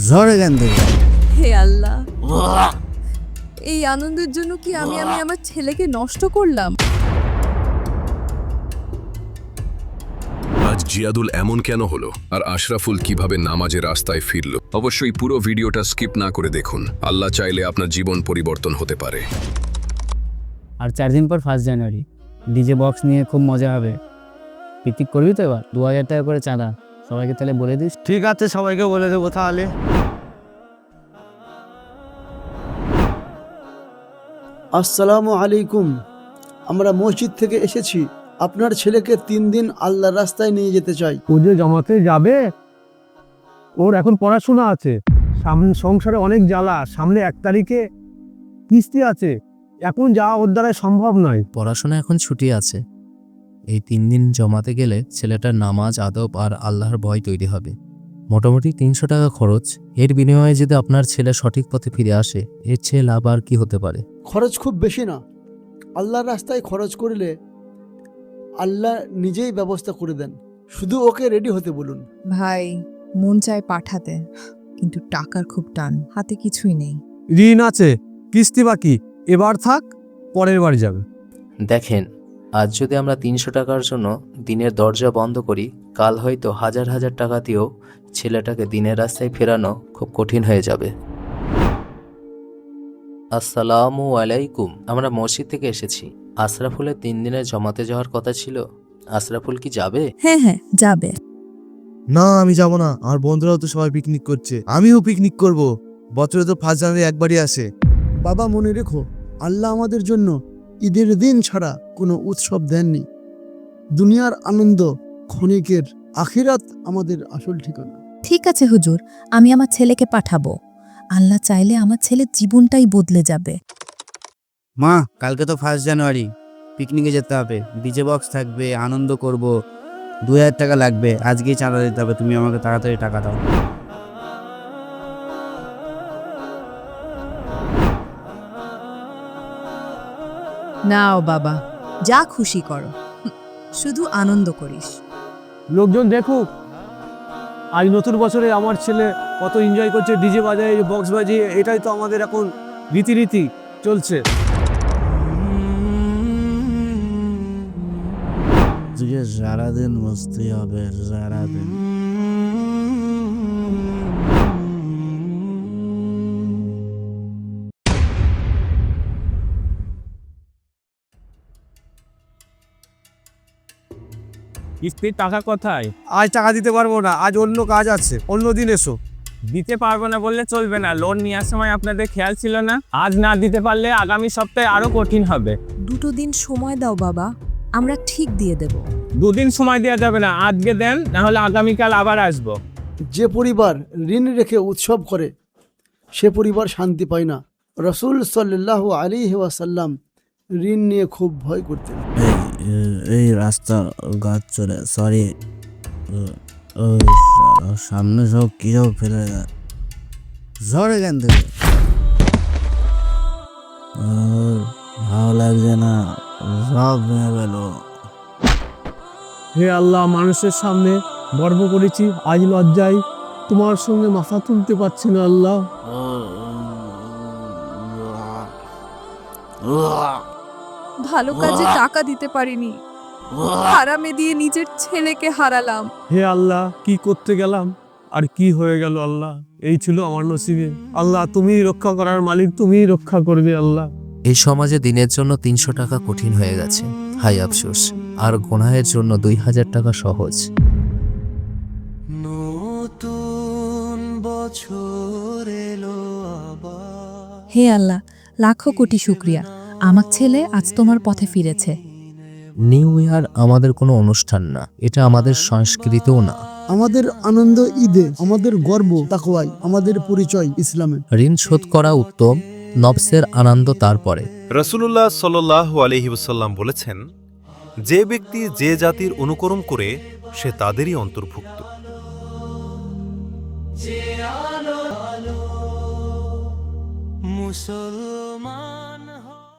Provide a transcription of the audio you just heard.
ঝড় এখান থেকে। হে আল্লাহ, এই আনন্দের জন্য কি আমি আমার ছেলেকে নষ্ট করলাম? আজ জিয়াদুল এমন কেন হলো, আর আশরাফুল কিভাবে নামাজের রাস্তায় ফিরল? অবশ্যই পুরো ভিডিওটা স্কিপ না করে দেখুন। আল্লাহ চাইলে আপনার জীবন পরিবর্তন হতে পারে। আর 4 দিন পর 1 জানুয়ারি ডিজে বক্স নিয়ে খুব মজা হবে। পিকনিক করবি তো এবার? 2000 টাকা করে চাঁদা, সবাইকে তাহলে বলে দিস। ঠিক আছে, সবাইকে বলে দেবো তাহলে। আসসালামু আলাইকুম। আমরা মসজিদ থেকে এসেছি। আপনার ছেলেকে 3 দিন আল্লাহর রাস্তায় নিয়ে যেতে চাই। ও যে জমাতে যাবে, ওর এখন পড়াশোনা আছে, সামনে সংসারে অনেক জ্বালা, সামনে 1 তারিখে কিস্তি আছে, এখন যাওয়া ওর দ্বারা সম্ভব নয়। পড়াশোনা এখন ছুটি আছে। এই 3 দিন জমাতে গেলে ছেলেটার নামাজ, আদব আর আল্লাহর ভয় তৈরি হবে। মোটামুটি 300 টাকা খরচ। এর বিনিময়ে যদি আপনার ছেলে সঠিক পথে ফিরে আসে, এর চেয়ে লাভ আর কি হতে পারে? খরচ খুব বেশি না। আল্লাহর রাস্তায় খরচ করলে আল্লাহ নিজেই ব্যবস্থা করে দেন। শুধু ওকে রেডি হতে বলুন। ভাই, মন চায় পাঠাতে, কিন্তু টাকার খুব টান, হাতে কিছুই নেই। ঋণ আছে, কিস্তি বাকি, এবার থাক, পরের বার যাবে। দেখেন, আজ যদি আমরা 300 টাকার জন্য দিনের দরজা বন্ধ করি, কাল হয়তো হাজার হাজার টাকা দিয়েও ছেলেটাকে দিনের রাস্তায় ফেরানো খুব কঠিন হয়ে যাবে। আসসালামু আলাইকুম। আমরা মসজিদ থেকে এসেছি। আশরাফুলের 3 দিনের জমাতে যাওয়ার কথা ছিল। আশরাফুল কি যাবে? হ্যাঁ, যাবে। না, আমি যাব না। আমার বন্ধুরাও তো সবাই পিকনিক করছে, আমিও পিকনিক করব। বছরে তো 1 জানুয়ারি একবারই আসে। বাবা, মনে রেখো, আল্লাহ আমাদের জন্য ঈদের দিন ছাড়া কোনো উৎসব দেননি। দুনিয়ার আনন্দ ক্ষণিকের, আখিরাত আমাদের আসল ঠিকানা। ঠিক আছে হুজুর, আমি আমার ছেলেকে পাঠাবো। আল্লাহ চাইলে আমার ছেলের জীবনটাই বদলে যাবে। মা, কালকে তো 1 জানুয়ারি, পিকনিকে যেতে হবে, ডিজে বক্স থাকবে, আনন্দ করব। 2000 টাকা লাগবে, আজকেই চাঁদা দিতে হবে। তুমি আমাকে তাড়াতাড়ি টাকা দাও। নাও বাবা, যা খুশি করো, শুধু আনন্দ করিস। লোকজন দেখুক, আজ নতুন বছরে আমার ছেলে কত এনজয় করছে, ডিজে বাজায়, বক্স বাজিয়ে। এটাই তো আমাদের এখন রীতিনীতি চলছে। সারাদিন মস্তি হবে, সারাদিন। কিস্তির টাকা কোথায়? আজ টাকা দিতে পারবো না, আজ অন্য কাজ আছে, অন্য দিন এসো। দিতে পারবো না বললে চলবে না। লোন নেওয়ার সময় আপনাদের খেয়াল ছিল না? আজ না দিতে পারলে আগামী সপ্তাহে আরো কঠিন হবে। 2 দিন সময় দাও বাবা, আমরা ঠিক দিয়ে দেব। 2 দিন সময় দেওয়া যাবে না, আজকে দেন, না হলে আগামীকাল আবার আসবো। যে পরিবার ঋণ রেখে উৎসব করে, সে পরিবার শান্তি পায় না। রাসূল সাল্লাল্লাহু আলাইহি ওয়াসাল্লাম ঋণ নিয়ে খুব ভয় করতেন। এই রাস্তা গাছ চলে, সরি। সামনে সব কি সব ফেলে ঝড় এখান থেকে। ভালো লাগছে না, সব ভেঙে গেল। হে আল্লাহ, মানুষের সামনে গর্ব করেছি, আজ লজ্জায় তোমার সঙ্গে মাথা তুলতে পারছি না আল্লাহ। ভালো কাজে টাকা দিতে পারিনি, হারামে দিয়ে নিজের ছেলেকে হারালাম। হে আল্লাহ, কি করতে গেলাম আর কি হয়ে গেল আল্লাহ। এই ছিল আমার নসিবে। আল্লাহ, তুমিই রক্ষা করার মালিক, তুমিই রক্ষা করবে আল্লাহ। এই সমাজে দিনের জন্য 300 টাকা কঠিন হয়ে গেছে। হাই আফসোস। আর গুনাহের জন্য 2000 টাকা সহজ। হে আল্লাহ, লাখো কোটি শুকরিয়া, আমার ছেলে আজ তোমার পথে ফিরেছে। নিউ ইয়ার আমাদের কোনো অনুষ্ঠান না, এটা আমাদের সংস্কৃতিও না। আমাদের আনন্দ ঈদে, আমাদের গর্ব তাকওয়ায়, আমাদের পরিচয় ইসলামে। ঋণ শোধ করা উত্তম, নফসের আনন্দ তারপরে। রাসূলুল্লাহ সাল্লাল্লাহু আলাইহি ওয়াসাল্লাম বলেছেন, যে ব্যক্তি যে জাতির অনুকরণ করে সে তাদেরই অন্তর্ভুক্ত। মুসলমান।